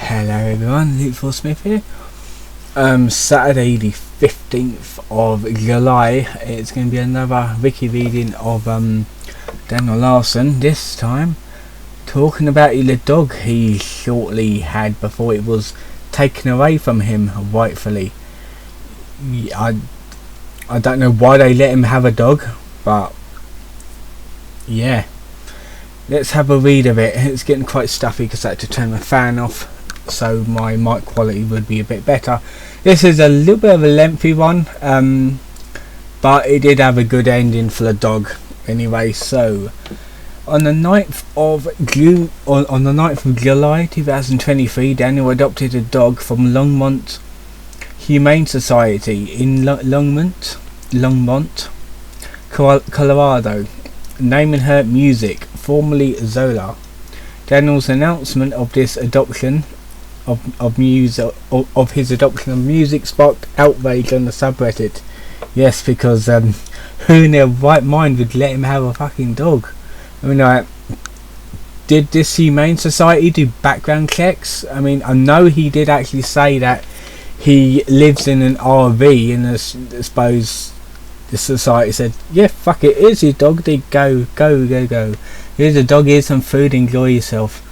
Hello everyone, Luke Smith here. Saturday the 15th of July, it's going to be another wiki reading of Daniel Larson, this time talking about the dog he shortly had before it was taken away from him rightfully. I don't know why they let him have a dog, but yeah. Let's have a read of it. It's getting quite stuffy because I had to turn my fan off so my mic quality would be a bit better. This is a little bit of a lengthy one, but it did have a good ending for the dog anyway. So on the 9th of July 2023, Daniel adopted a dog from Longmont Humane Society in Longmont, Colorado, naming her Music, formerly Zola. Daniel's announcement of this adoption of his adoption of Music sparked outrage on the subreddit. Yes, because who in their right mind would let him have a fucking dog? I mean, did this Humane Society do background checks? I mean, I know he did actually say that he lives in an RV, and I suppose the society said, yeah, fuck it, here's your dog, go. Here's a dog, here's some food, enjoy yourself.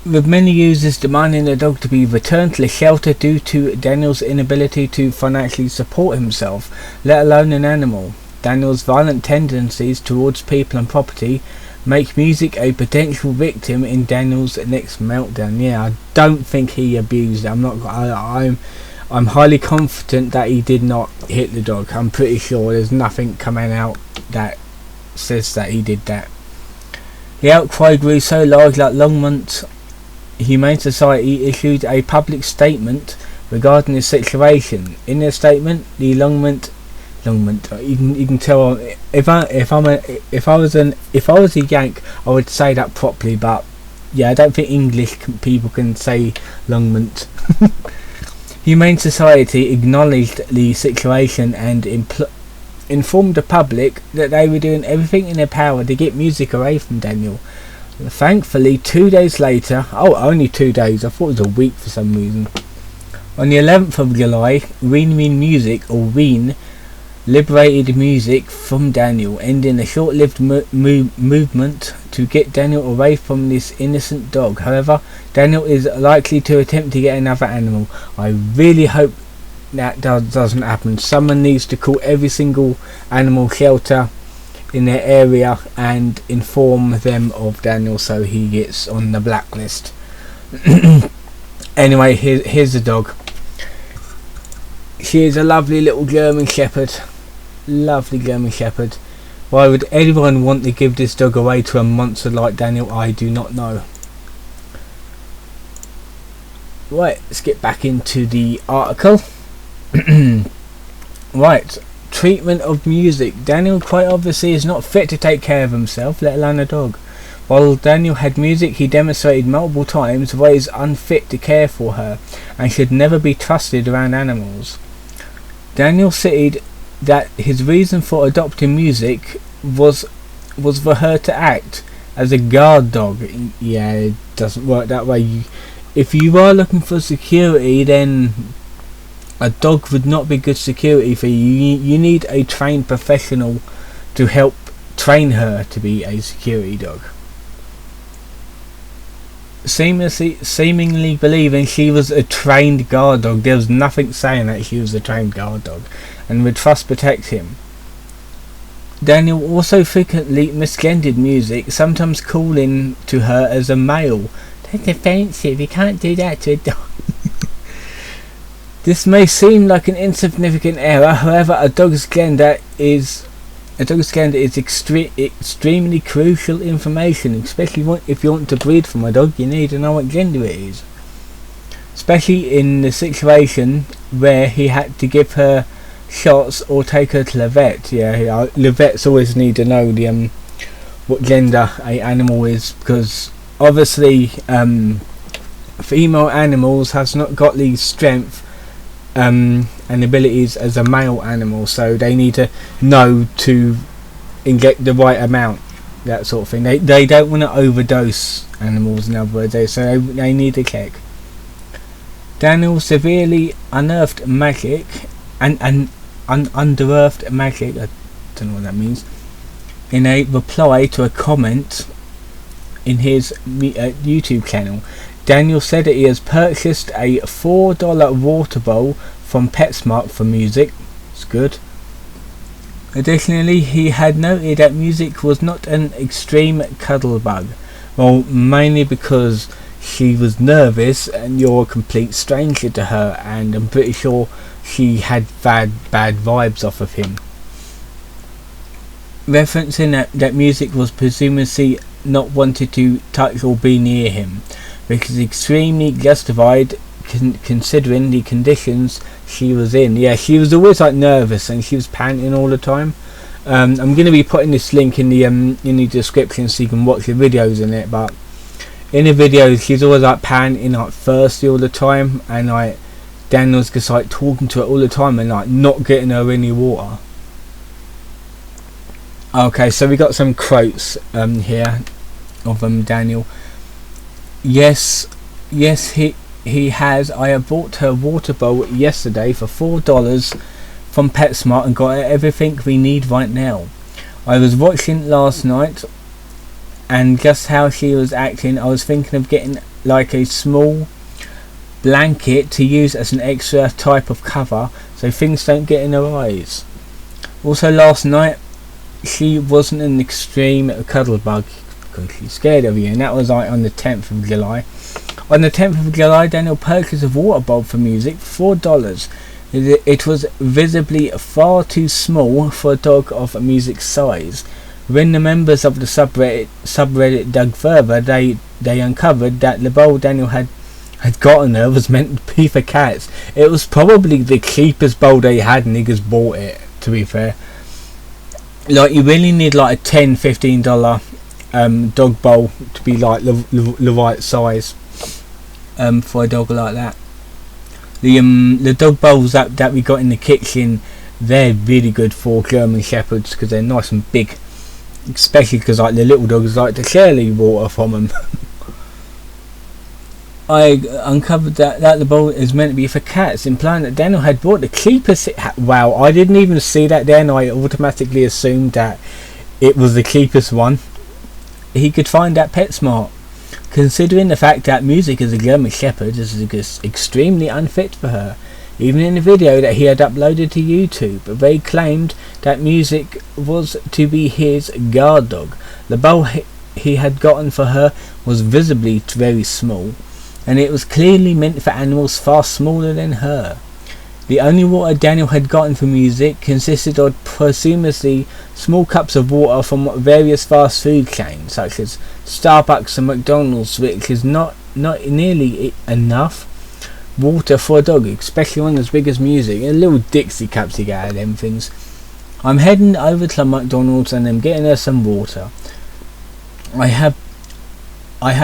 With many users demanding the dog to be returned to the shelter due to Daniel's inability to financially support himself, let alone an animal. Daniel's violent tendencies towards people and property make Music a potential victim in Daniel's next meltdown. Yeah, I don't think he abused it. I'm highly confident that he did not hit the dog. I'm pretty sure there's nothing coming out that says that he did that. The outcry grew so large that Longmont Humane Society issued a public statement regarding the situation. In their statement, the Longmont, you can tell if I was a Yank, I would say that properly, but yeah, I don't think English people can say Longmont. Humane Society acknowledged the situation and informed the public that they were doing everything in their power to get Music away from Daniel. Thankfully, 2 days later, only 2 days, I thought it was a week for some reason. On the 11th of July, Ween Music, or Ween, liberated Music from Daniel, ending a short-lived movement to get Daniel away from this innocent dog. However, Daniel is likely to attempt to get another animal. I really hope that doesn't happen. Someone needs to call every single animal shelter in their area and inform them of Daniel so he gets on the blacklist. Anyway, here's the dog. She is a lovely little German Shepherd. Lovely German Shepherd. Why would anyone want to give this dog away to a monster like Daniel? I do not know. Right, let's get back into the article. Right, treatment of Music. Daniel quite obviously is not fit to take care of himself, let alone a dog. While Daniel had Music, he demonstrated multiple times why he is unfit to care for her and should never be trusted around animals. Daniel stated that his reason for adopting Music was for her to act as a guard dog. Yeah, it doesn't work that way. If you are looking for security, then a dog would not be good security for you. You need a trained professional to help train her to be a security dog. Seemingly believing she was a trained guard dog, there was nothing saying that she was a trained guard dog, and would thus protect him. Daniel also frequently misgendered Music, sometimes calling to her as a male. That's offensive, you can't do that to a dog. This may seem like an insignificant error, however, a dog's gender is extremely crucial information, especially if you want to breed from a dog. You need to know what gender it is. Especially in the situation where he had to give her shots or take her to the vet. Yeah, the vets always need to know the what gender a animal is, because obviously female animals has not got the strength and abilities as a male animal, so they need to know to inject the right amount, that sort of thing. They don't want to overdose animals, in other words, so they need to check. Daniel severely unearthed magic and underearthed magic, I don't know what that means, in a reply to a comment in his YouTube channel. Daniel said that he has purchased a $4 water bowl from PetSmart for music. It's good. Additionally, he had noted that music was not an extreme cuddle bug. Well, mainly because she was nervous and you're a complete stranger to her, and I'm pretty sure she had bad vibes off of him. Referencing that music was presumably not wanted to touch or be near him, which is extremely justified considering the conditions she was in. Yeah, she was always like nervous and she was panting all the time. I'm going to be putting this link in the description so you can watch the videos in it, but in the videos she's always like panting, like thirsty all the time, and like Daniel's just like talking to her all the time and like not getting her any water. Okay, so we got some quotes here of Daniel. Yes, he has. I have bought her water bowl yesterday for $4 from PetSmart and got her everything we need right now. I was watching last night and just how she was acting, I was thinking of getting like a small blanket to use as an extra type of cover so things don't get in her eyes. Also last night she wasn't an extreme cuddle bug because she's scared of you, and that was like on the 10th of July. On the 10th of July, Daniel purchased a water bowl for music for $4. It was visibly far too small for a dog of music size. When the members of the subreddit dug further, they uncovered that the bowl Daniel had gotten her was meant to be for cats. It was probably the cheapest bowl they had, niggas bought it, to be fair. Like, you really need like a $10-15 dog bowl to be like the right size for a dog like that. The dog bowls that we got in the kitchen, they're really good for German Shepherds because they're nice and big, especially because like the little dogs like to share water from them. I uncovered that the bowl is meant to be for cats, implying that Daniel had bought the cheapest. Wow, I didn't even see that then. I automatically assumed that it was the cheapest one he could find at PetSmart. Considering the fact that music as a German Shepherd is extremely unfit for her. Even in the video that he had uploaded to YouTube, they claimed that music was to be his guard dog. The bowl he had gotten for her was visibly very small, and it was clearly meant for animals far smaller than her. The only water Daniel had gotten for music consisted of presumably small cups of water from various fast food chains such as Starbucks and McDonald's, which is not nearly enough water for a dog, especially one as big as music. And little Dixie cups you get out of them things. I'm heading over to McDonald's and I'm getting her some water. I have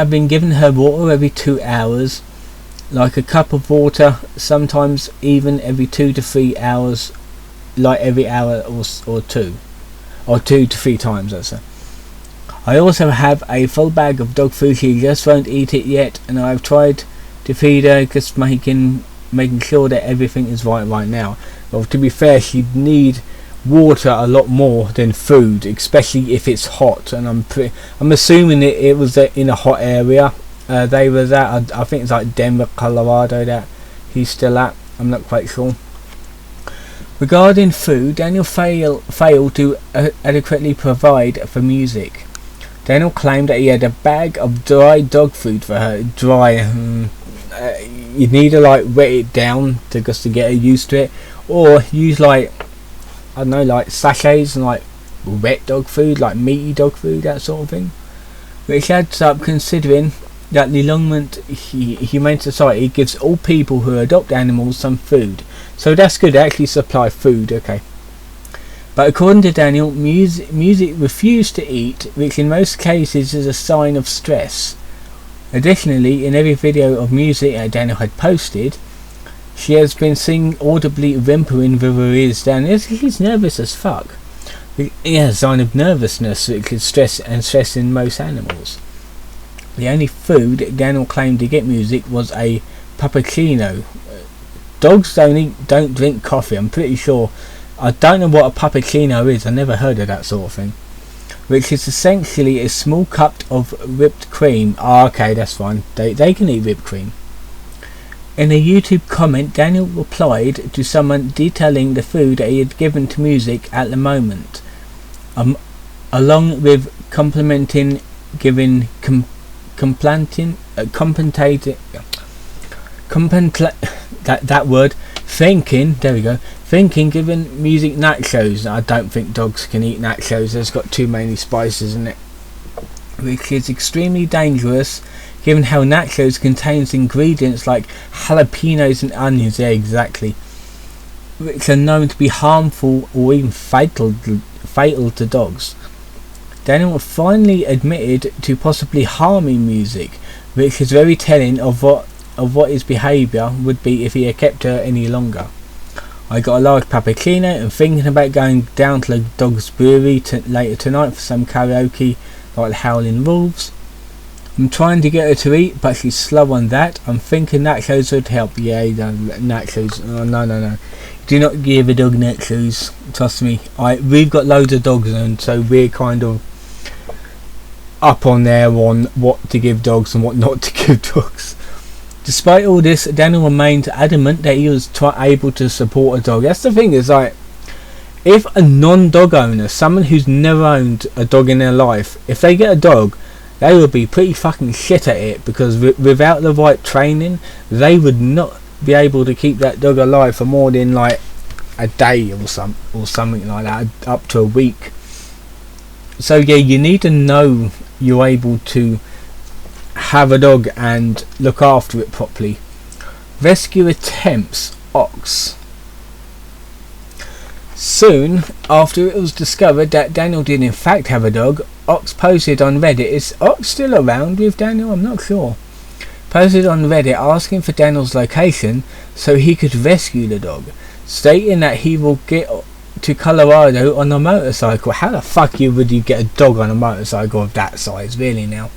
been giving her water every 2 hours, like a cup of water, sometimes even every 2 to 3 hours, like every hour or 2 to 3 times. That's it. I also have a full bag of dog food. She just won't eat it yet, and I've tried to feed her, just making sure that everything is right now. Well, to be fair, she'd need water a lot more than food, especially if it's hot, and I'm assuming it was in a hot area. They was at, I think it's like Denver, Colorado that he's still at. I'm not quite sure. Regarding food, Daniel failed to adequately provide for music. Daniel claimed that he had a bag of dry dog food for her. You need to like wet it down to get her used to it, or use like, I don't know, like sachets and like wet dog food, like meaty dog food, that sort of thing. Which adds up considering that the Longmont Humane Society gives all people who adopt animals some food. So that's good, they actually supply food, okay. But according to Daniel, music refused to eat, which in most cases is a sign of stress. Additionally, in every video of music that Daniel had posted, she has been seen audibly whimpering with her ears down. He's nervous as fuck. Yeah, a sign of nervousness, which is stress in most animals. The only food Daniel claimed to get music was a puppuccino. Dogs don't drink coffee. I'm pretty sure. I don't know what a puppuccino is. I never heard of that sort of thing. Which is essentially a small cup of whipped cream. Oh, okay, that's fine. They can eat whipped cream. In a YouTube comment, Daniel replied to someone detailing the food that he had given to Music at the moment, along with complimenting, giving, compensating, that word, thinking, there we go, thinking, giving Music nachos. I don't think dogs can eat nachos. There's got too many spices in it, which is extremely dangerous given how nachos contains ingredients like jalapenos and onions. Yeah, exactly, which are known to be harmful or even fatal to dogs. Daniel finally admitted to possibly harming Music, which is very telling of what his behaviour would be if he had kept her any longer. I got a large puppuccino and thinking about going down to the dog's brewery later tonight for some karaoke like the Howling Wolves. I'm trying to get her to eat, but she's slow on that. I'm thinking nachos would help. Yeah, nachos. Oh, no. Do not give a dog nachos. Trust me. We've got loads of dogs, and so we're kind of up on there on what to give dogs and what not to give dogs. Despite all this, Daniel remained adamant that he was able to support a dog. That's the thing, is like, if a non-dog owner, someone who's never owned a dog in their life, if they get a dog, they would be pretty fucking shit at it, because without the right training, they would not be able to keep that dog alive for more than like a day or something like that, up to a week. So yeah, you need to know you're able to have a dog and look after it properly. Rescue attempts, ox. Soon after it was discovered that Daniel did in fact have a dog, Ox posted on Reddit. Is Ox still around with Daniel? I'm not sure. Posted on Reddit asking for Daniel's location so he could rescue the dog, stating that he will get to Colorado on a motorcycle. How the fuck would you get a dog on a motorcycle of that size, really now?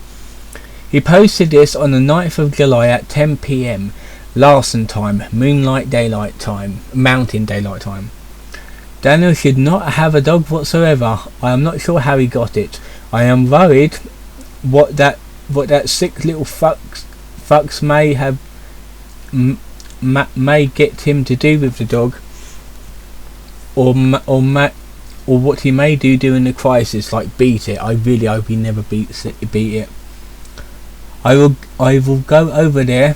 He posted this on the 9th of July at 10 PM Larson time, Mountain Daylight Time. Daniel should not have a dog whatsoever. I am not sure how he got it. I am worried what that sick little fucks may have may get him to do with the dog, or what he may do during the crisis, like beat it. I really hope he never beat it. I will go over there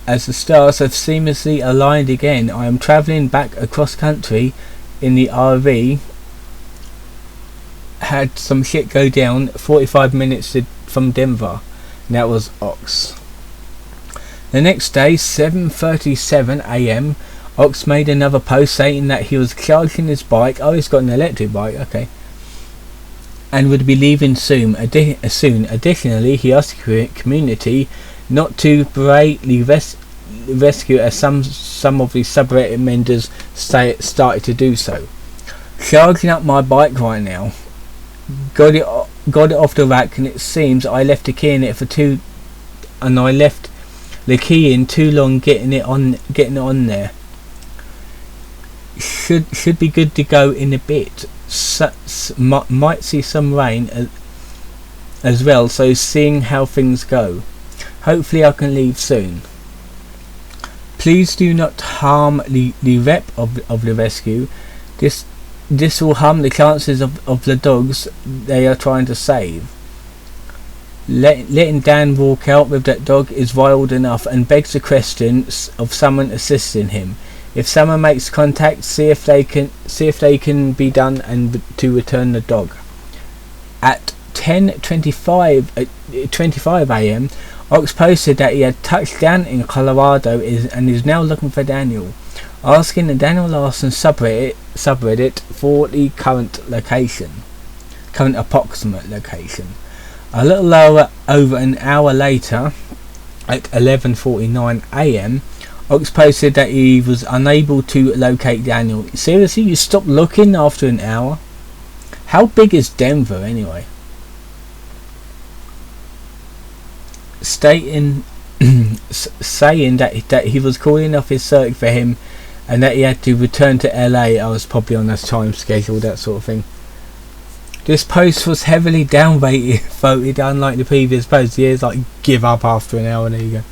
as the stars have seamlessly aligned again. I am travelling back across country in the RV. Had some shit go down 45 minutes from Denver, and that was Ox. The next day, 7:37 AM, Ox made another post saying that he was charging his bike. Oh, he's got an electric bike, okay, and would be leaving soon. Additionally, he asked the community not to belatedly rescue, as some of the subreddit members started to do so. Charging up my bike right now. Got it off the rack, and it seems I left the key in it I left the key in too long getting it on there. Should be good to go in a bit. Might see some rain as well, so seeing how things go. Hopefully I can leave soon. Please do not harm the rep of the rescue. This will harm the chances of the dogs they are trying to save. Letting Dan walk out with that dog is wild enough and begs the question of someone assisting him. If someone makes contact, see if they can be done and to return the dog. At 10:25 AM, Ox posted that he had touched down in Colorado and is now looking for Daniel, asking the Daniel Larson subreddit for the current approximate location. A little over an hour later, at 11:49 AM, Ox posted that he was unable to locate Daniel. Seriously, you stopped looking after an hour? How big is Denver anyway? Stating saying that he was calling off his search for him and that he had to return to LA. I was probably on his time schedule, that sort of thing. This post was heavily voted, unlike the previous post. Here's like give up after an hour. There you go.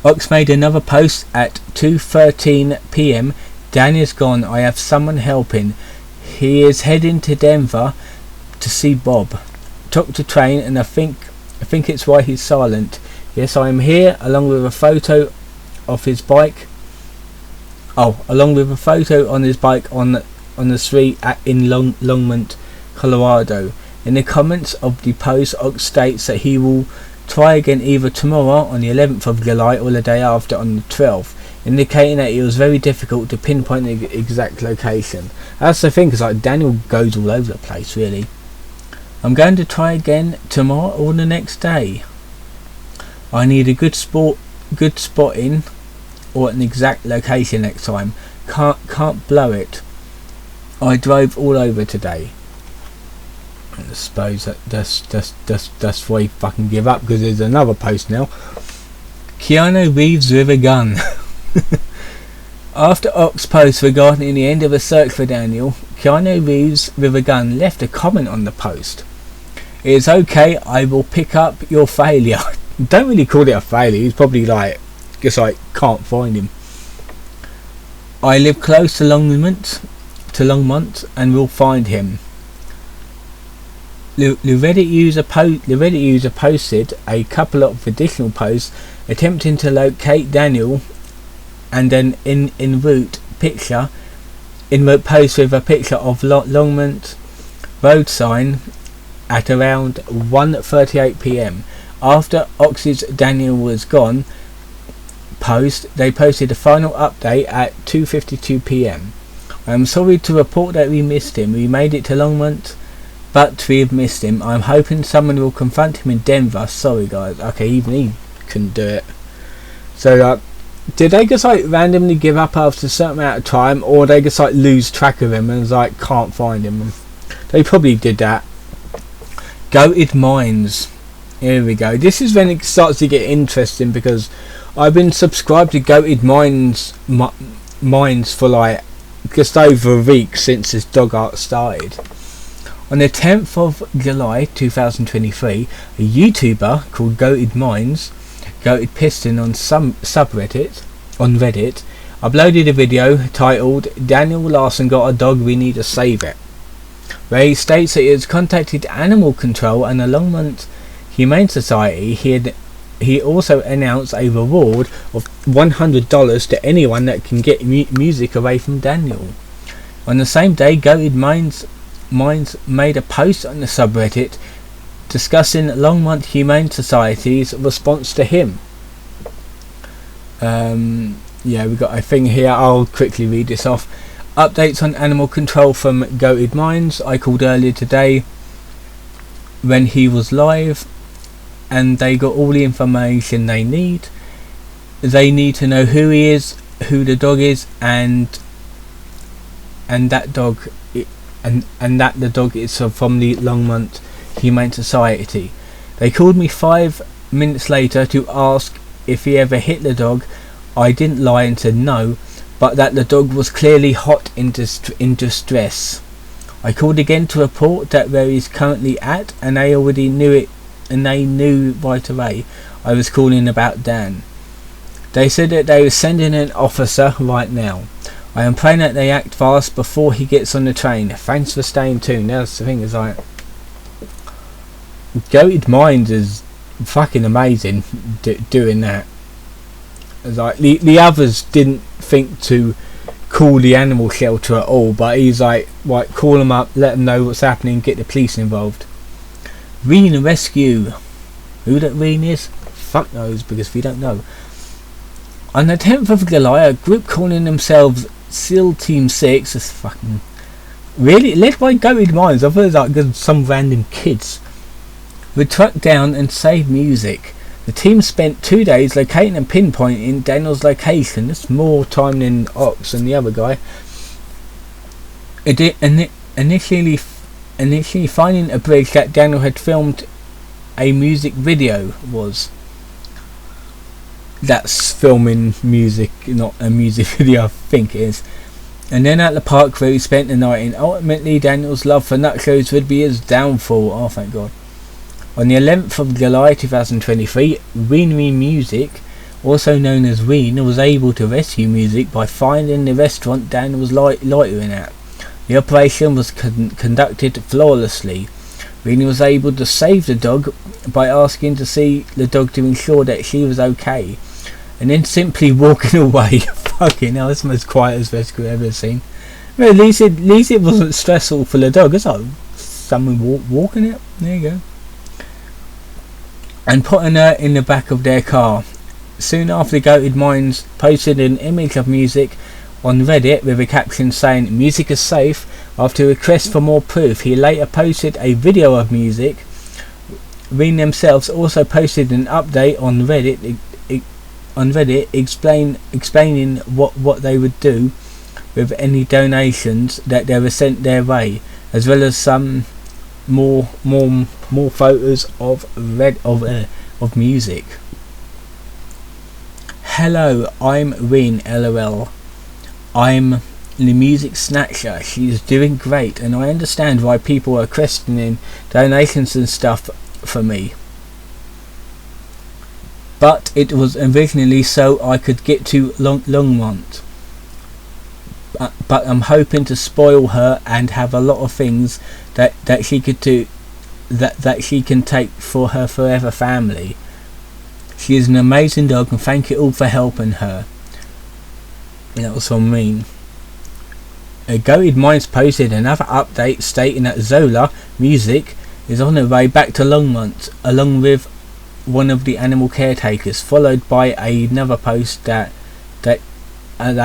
Ox made another post at 2:13 p.m. Dan is gone. I have someone helping. He is heading to Denver to see Bob. Took the train, and I think it's why he's silent. Yes, I am here, along with a photo of his bike. Along with a photo on his bike on the street in Longmont, Colorado. In the comments of the post, Ox states that he will try again either tomorrow on the 11th of July or the day after on the 12th, indicating that it was very difficult to pinpoint the exact location. That's the thing, because like Daniel goes all over the place, really. I'm going to try again tomorrow or the next day. I need a good spotting or an exact location next time. Can't blow it. I drove all over today. I suppose that's why you fucking give up, because there's another post now. Keanu Reeves with a gun. After Ox post regarding the end of a search for Daniel, Keanu Reeves with a gun left a comment on the post. It is okay, I will pick up your failure. Don't really call it a failure, he's probably just can't find him. I live close to Longmont and will find him. The Reddit user posted a couple of additional posts attempting to locate Daniel, and an en route post with a picture of Longmont road sign at around 1:38 p.m. After Ox's Daniel was gone post, they posted a final update at 2:52 p.m. I am sorry to report that we missed him. We made it to Longmont, but we have missed him. I'm hoping someone will confront him in Denver. Sorry guys. Okay, even he couldn't do it. So did they just randomly give up after a certain amount of time, or they just lose track of him and can't find him? And they probably did that. Goated Minds. Here we go. This is when it starts to get interesting, because I've been subscribed to Goated Minds for just over a week since this dog art started. On the 10th of July 2023, a YouTuber called Goated Minds, Goated Piston on Reddit, uploaded a video titled "Daniel Larson got a dog, we need to save it," where he states that he has contacted Animal Control and the Longmont Humane Society. He also announced a reward of $100 to anyone that can get music away from Daniel. On the same day, Goated Minds made a post on the subreddit discussing Longmont Humane Society's response to him. Yeah, we got a thing here. I'll quickly read this off. Updates on animal control from Goated Minds. I called earlier today when he was live, and they got all the information they need. They need to know who he is, who the dog is, and that the dog is from the Longmont Humane Society. They called me 5 minutes later to ask if he ever hit the dog. I didn't lie and said no, but that the dog was clearly hot in distress. I called again to report that where he's currently at, and they already knew it, and they knew right away I was calling about Dan. They said that they were sending an officer right now. I am praying that they act fast before he gets on the train. Thanks for staying tuned. That's the thing, is Goated Minds is fucking amazing doing that. It's the others didn't think to call the animal shelter at all, but he's right, call them up, let them know what's happening, get the police involved. Reen Rescue. Who that Reen is? Fuck knows, because we don't know. On the 10th of July, a group calling themselves SEAL Team 6 is fucking really led by Goated Minds. I thought it was some random kids. Were tracked down and saved music. The team spent 2 days locating and pinpointing Daniel's location. That's more time than Ox and the other guy. Initially finding a bridge that Daniel had filmed a music video was. that's filming music, not a music video, I think it is. And then at the park where he spent the night in. Ultimately, Daniel's love for nutclothes would be his downfall. Oh, thank God. On the 11th of July 2023, Weenery Music, also known as Ween, was able to rescue Music by finding the restaurant Daniel was loitering at. The operation was conducted flawlessly. Ween was able to save the dog by asking to see the dog to ensure that she was okay, and then simply walking away. Fucking hell, that's the most quietest rescue I've ever seen. Well, at least it wasn't stressful for the dog. It's like someone walking it. There you go. And putting her in the back of their car. Soon after, Goated Minds posted an image of Music on Reddit with a caption saying "Music is safe." After a request for more proof, he later posted a video of Music. Ween themselves also posted an update on Reddit explaining what they would do with any donations that they were sent their way, as well as some more photos of Music. Hello, I'm Ween, LOL. I'm the Music Snatcher. She's doing great, and I understand why people are questioning donations and stuff for me. But it was originally so I could get to Longmont. But I'm hoping to spoil her and have a lot of things that she could do, that she can take for her forever family. She is an amazing dog, and thank you all for helping her. That was from Ween. Goated Minds posted another update stating that Zola Music is on her way back to Longmont along with one of the animal caretakers, followed by another post that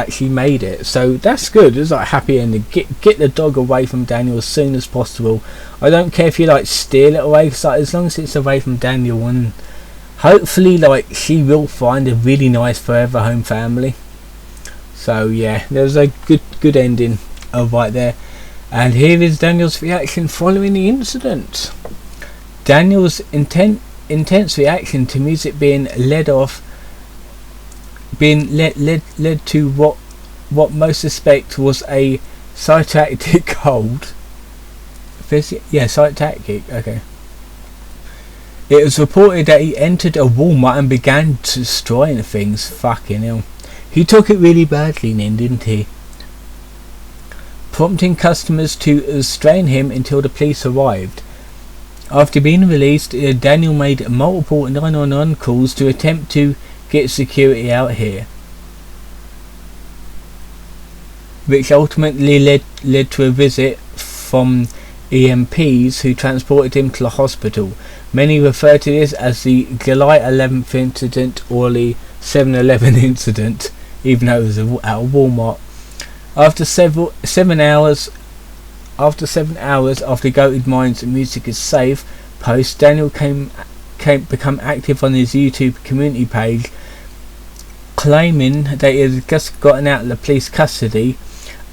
she made it. So that's good. It's like a happy ending. Get the dog away from Daniel as soon as possible. I don't care if you like steal it away, so as long as it's away from Daniel, and hopefully like she will find a really nice forever home family. So yeah, there's a good ending right there. And here is Daniel's reaction following the incident. Daniel's intense reaction to Music being led to what most suspect was a psychiatric hold. Psychiatric. Okay. It was reported that he entered a Walmart and began destroying things. Fucking hell. He took it really badly then, didn't he? Prompting customers to restrain him until the police arrived. After being released, Daniel made multiple 911 calls to attempt to get security out here, which ultimately led to a visit from EMPs who transported him to the hospital. Many refer to this as the July 11th incident or the 7-Eleven incident, even though it was at a Walmart. After 7 hours after Goated Minds Music is safe post, Daniel become active on his YouTube community page, claiming that he has just gotten out of the police custody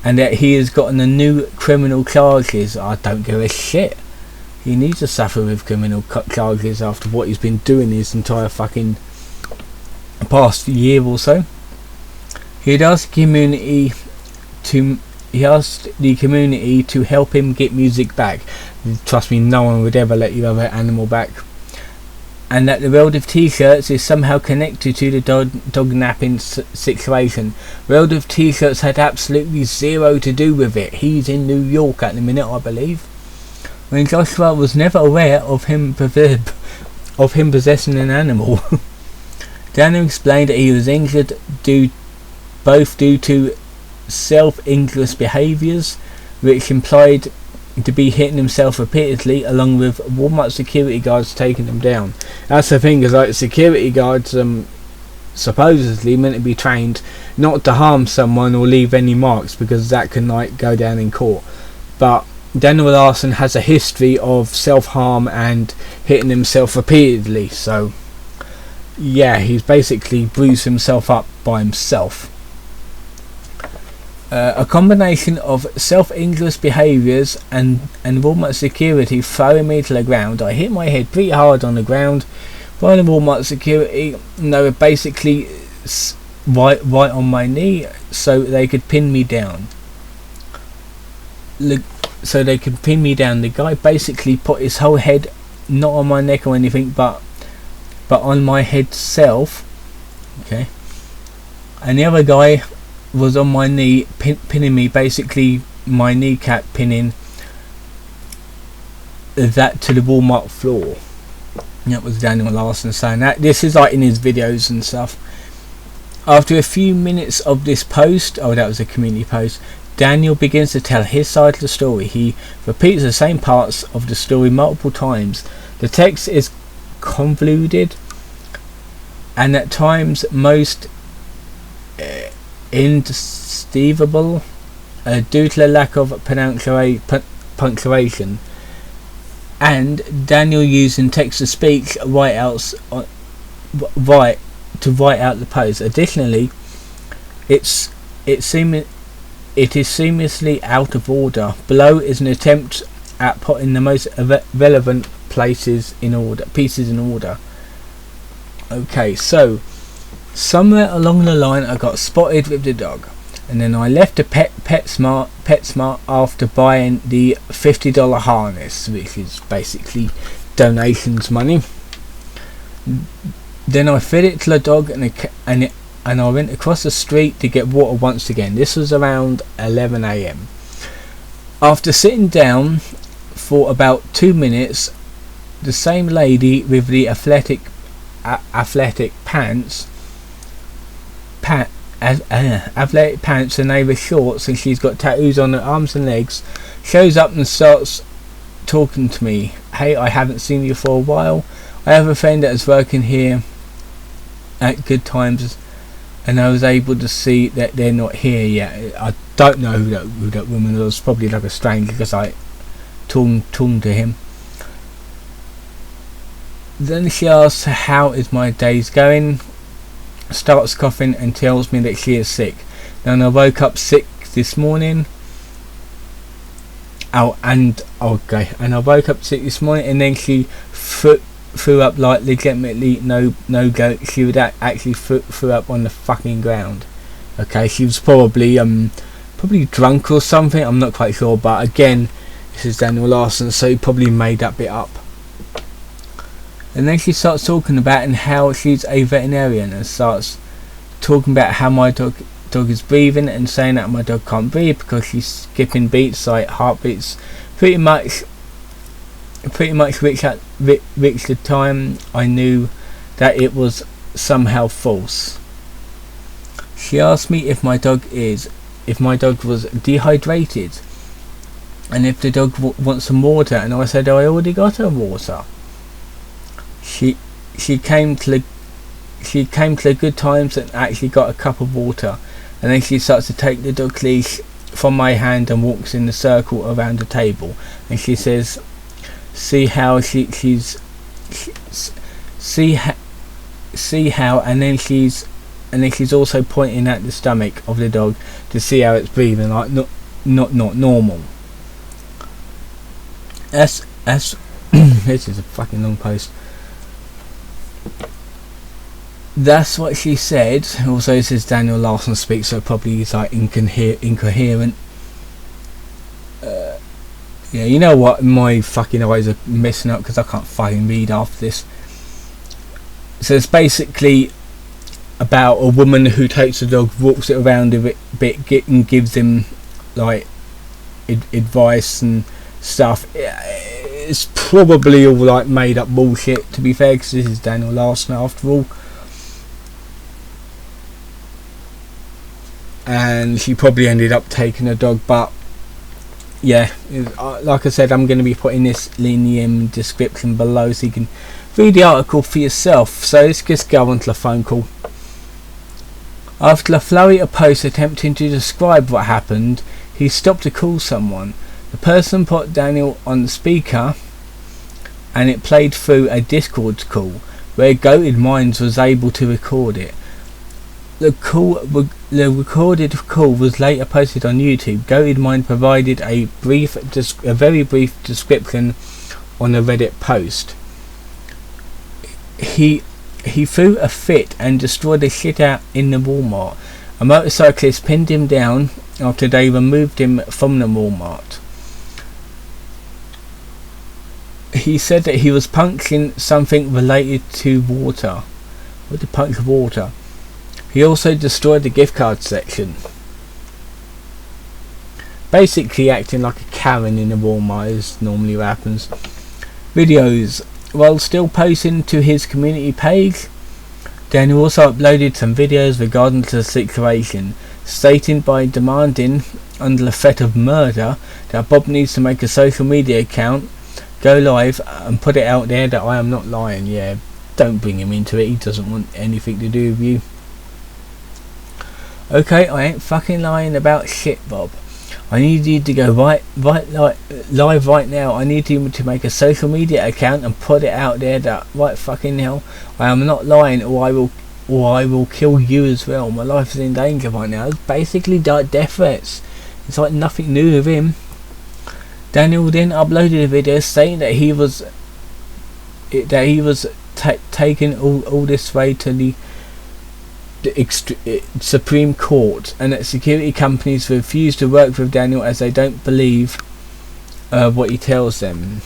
and that he has gotten a new criminal charges. I don't give a shit. He needs to suffer with criminal charges after what he's been doing his entire fucking past year or so. He asked the community to help him get Music back. Trust me, no one would ever let you have an animal back. And that the world of t-shirts is somehow connected to the dog napping situation. World of t-shirts had absolutely zero to do with it. He's in New York at the minute, I believe. When Joshua was never aware of him possessing an animal. Daniel explained that he was injured due to self-injurious behaviours, which implied to be hitting himself repeatedly, along with Walmart security guards taking him down. That's the thing, is like security guards supposedly meant to be trained not to harm someone or leave any marks, because that can like go down in court. But Daniel Larson has a history of self-harm and hitting himself repeatedly, so yeah, he's basically bruised himself up by himself. A combination of self-injurious behaviours and Walmart security throwing me to the ground. I hit my head pretty hard on the ground by the Walmart security, and they were basically right on my knee so they could pin me down. So they could pin me down. The guy basically put his whole head, not on my neck or anything, but on my head self. Okay. And the other guy was on my knee, pinning me, basically my kneecap pinning that to the Walmart floor. And that was Daniel Larson saying that. This is like in his videos and stuff. After a few minutes of this post, that was a community post, Daniel begins to tell his side of the story. He repeats the same parts of the story multiple times. The text is convoluted and at times most indecipherable due to the lack of punctuation, and Daniel using text-to-speech write-outs to write out the post. Additionally, it is seamlessly out of order. Below is an attempt at putting the most relevant pieces in order. Okay, so somewhere along the line I got spotted with the dog, and then I left the PetSmart after buying the $50 harness, which is basically donations money. Then I fed it to the dog and I went across the street to get water once again. This was around 11 AM. After sitting down for about 2 minutes, the same lady with the athletic pants and they were shorts, and she's got tattoos on her arms and legs, shows up and starts talking to me. Hey, I haven't seen you for a while. I have a friend that is working here at Good Times, and I was able to see that they're not here yet. I don't know who that woman was. Probably like a stranger, because I talking to him. Then she asks how is my days going, starts coughing and tells me that she is sick. Then I woke up sick this morning. And I woke up sick this morning, and then she threw up like legitimately no go. She would actually threw up on the fucking ground. Okay, she was probably drunk or something. I'm not quite sure, but again, this is Daniel Larson, so he probably made that bit up. And then she starts talking about and how she's a veterinarian, and starts talking about how my dog is breathing, and saying that my dog can't breathe because she's skipping beats, like heartbeats, pretty much which the time I knew that it was somehow false. She asked me if my dog was dehydrated, and if the dog wants some water, and I said I already got her water. She came to the Good Times and actually got a cup of water, and then she starts to take the dog leash from my hand and walks in a circle around the table, and she says, see how, and then she's also pointing at the stomach of the dog to see how it's breathing, like not normal. This is a fucking long post. That's what she said. Also, it says Daniel Larson speaks, so probably he's like incoherent. Yeah, you know what? My fucking eyes are messing up because I can't fucking read after this. So it's basically about a woman who takes the dog, walks it around a bit, and gives him like advice and stuff. It's probably all like made up bullshit, to be fair, because this is Daniel Larson after all. And she probably ended up taking a dog, but yeah, like I said, I'm going to be putting this link in the description below so you can read the article for yourself. So let's just go on to the phone call. After a flurry of posts attempting to describe what happened, he stopped to call someone. The person put Daniel on the speaker, and it played through a Discord call where Goated Minds was able to record it. The recorded call was later posted on YouTube. Goated Mind provided a very brief description on a Reddit post. He threw a fit and destroyed the shit out in the Walmart. A motorcyclist pinned him down after they removed him from the Walmart. He said that he was punching something related to water. What did punch water? He also destroyed the gift card section. Basically acting like a Karen in the Walmart is normally what happens. Videos. While still posting to his community page, Daniel also uploaded some videos regarding the situation, stating by demanding, under the threat of murder, that Bob needs to make a social media account, go live and put it out there that I am not lying. Yeah, don't bring him into it, he doesn't want anything to do with you. Okay, I ain't fucking lying about shit, Bob. I need you to go live right now. I need you to make a social media account and put it out there that right fucking hell, I am not lying, or I will kill you as well. My life is in danger right now. It's basically like death threats. It's like nothing new with him. Daniel then uploaded a video saying that he was taken all this way to the Supreme Court, and that security companies refuse to work with Daniel as they don't believe what he tells them.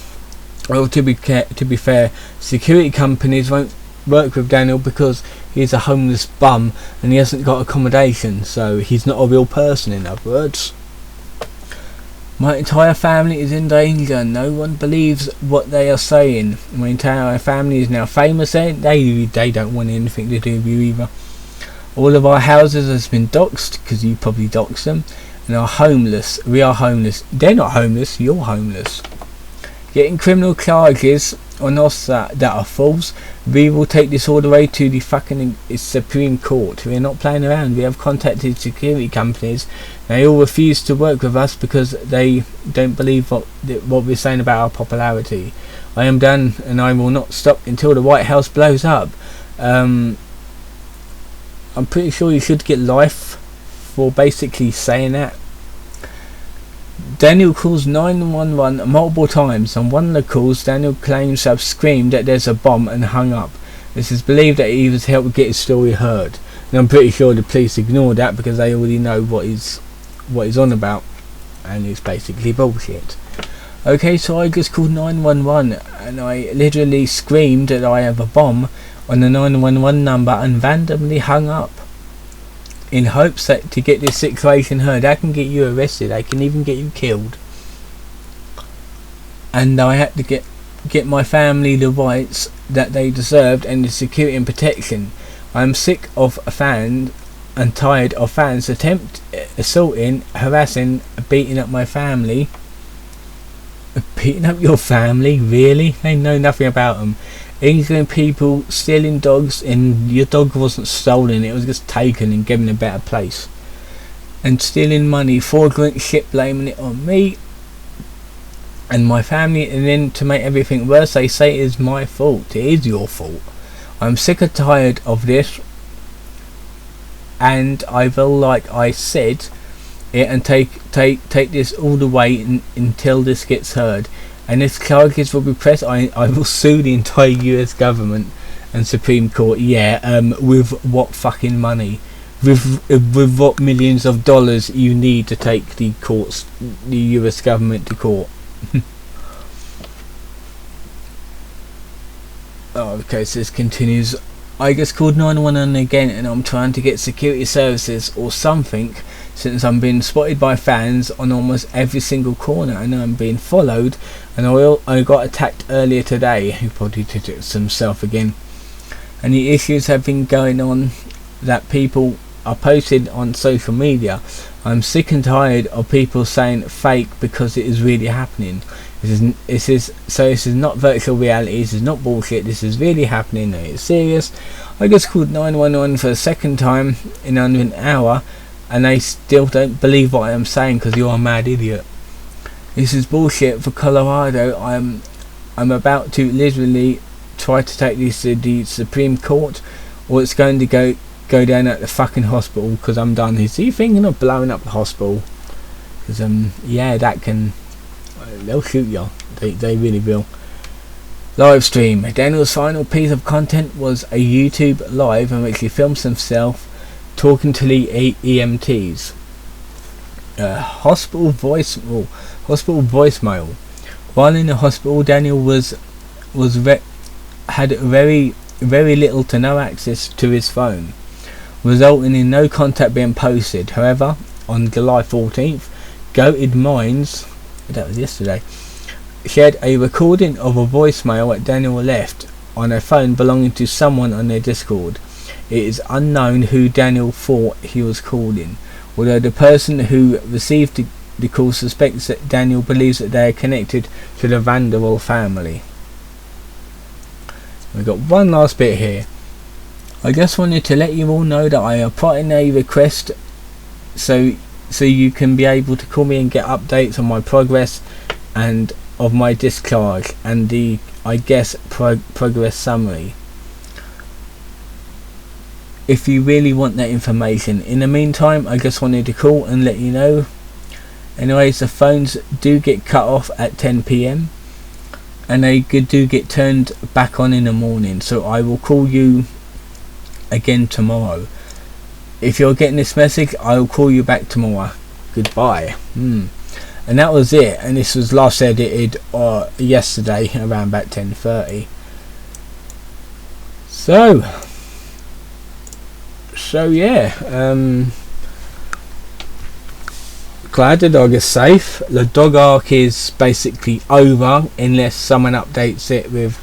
Well, to be fair, security companies won't work with Daniel because he's a homeless bum and he hasn't got accommodation, so he's not a real person, in other words. My entire family is in danger. No one believes what they are saying. My entire family is now famous. They don't want anything to do with you either. All of our houses has been doxed, because you probably doxed them, and are homeless. We are homeless. They're not homeless, you're homeless. Getting criminal charges on us that are false. We will take this all the way to the fucking Supreme Court. We are not playing around. We have contacted security companies. They all refuse to work with us because they don't believe what we're saying about our popularity. I am done, and I will not stop until the White House blows up. I'm pretty sure you should get life for basically saying that. Daniel calls 911 multiple times. On one of the calls, Daniel claims to have screamed that there's a bomb and hung up. This is believed that he was helped get his story heard. And I'm pretty sure the police ignored that because they already know what he's on about, and it's basically bullshit. Okay, so I just called 911 and I literally screamed that I have a bomb on the 911 number and randomly hung up in hopes that to get this situation heard. I can get you arrested, I can even get you killed, and I had to get my family the rights that they deserved and the security and protection. I'm sick of fans and tired of fans assaulting, harassing, beating up my family. Beating up your family? Really? They know nothing about them. Injuring people, stealing dogs, and your dog wasn't stolen, it was just taken and given a better place. And stealing money, fraudulent shit, blaming it on me and my family, and then to make everything worse they say it is my fault. It is your fault. I'm sick and tired of this, and I feel like I said it and take this all the way until this gets heard. And if charges will be pressed, I will sue the entire US government and Supreme Court. Yeah, with what fucking money? With what millions of dollars you need to take the US government to court? Oh, okay, so this continues. I just called 911 again, and I'm trying to get security services or something, since I'm being spotted by fans on almost every single corner, and I'm being followed, and I got attacked earlier today. He probably did it himself again. And the issues have been going on that people are posted on social media. I'm sick and tired of people saying fake because it is really happening. This is not virtual reality, this is not bullshit, this is really happening, and it's serious. I just called 911 for the second time in under an hour, and they still don't believe what I am saying because you're a mad idiot. This is bullshit for Colorado. I'm about to literally try to take this to the Supreme Court, or it's going to go down at the fucking hospital because I'm done. Is he thinking of blowing up the hospital? Because yeah, that can... they'll shoot you. They really will. Live stream. Daniel's final piece of content was a YouTube live in which he films himself talking to the EMTs. Hospital voicemail. While in the hospital, Daniel had very little to no access to his phone, resulting in no contact being posted. However, on July 14th, Goated Minds, that was yesterday, shared a recording of a voicemail that Daniel left on a phone belonging to someone on their Discord. It is unknown who Daniel thought he was calling, although the person who received the call suspects that Daniel believes that they are connected to the Vanderbilt family. We've got one last bit here. I just wanted to let you all know that I am putting a request so you can be able to call me and get updates on my progress and of my discharge and the progress summary, if you really want that information. In the meantime, I just wanted to call and let you know. Anyways, the phones do get cut off at 10 PM and they do get turned back on in the morning, so I will call you again tomorrow. If you're getting this message, I will call you back tomorrow. Goodbye. And that was it, and this was last edited yesterday around about 10:30. So yeah, glad the dog is safe. The dog arc is basically over unless someone updates it with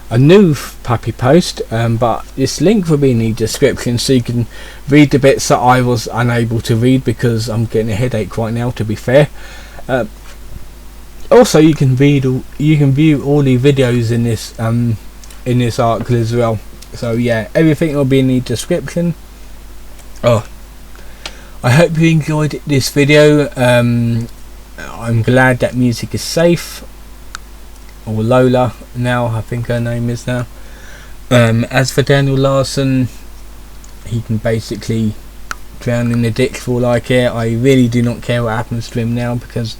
a new puppy post, but this link will be in the description so you can read the bits that I was unable to read because I'm getting a headache right now, to be fair. Also, you can view all the videos in this article as well. So yeah, everything will be in the description. I hope you enjoyed this video. I'm glad that music is safe, or Lola now, I think her name is now. As for Daniel Larson, he can basically drown in the ditch for all I care. I really do not care what happens to him now because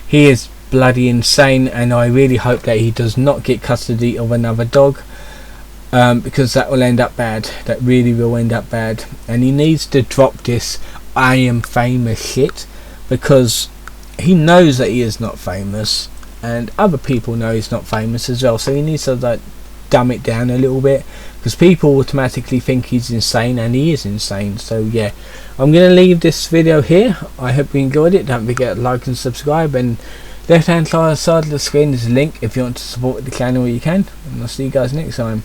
he is bloody insane, and I really hope that he does not get custody of another dog, because that will end up bad. That really will end up bad, and he needs to drop this I am famous shit, because he knows that he is not famous and other people know he's not famous as well, so he needs to like dumb it down a little bit, because people automatically think he's insane, and he is insane. So yeah, I'm going to leave this video here. I hope you enjoyed it. Don't forget to like and subscribe, and left hand side of the screen is a link if you want to support the channel. You can, and I'll see you guys next time.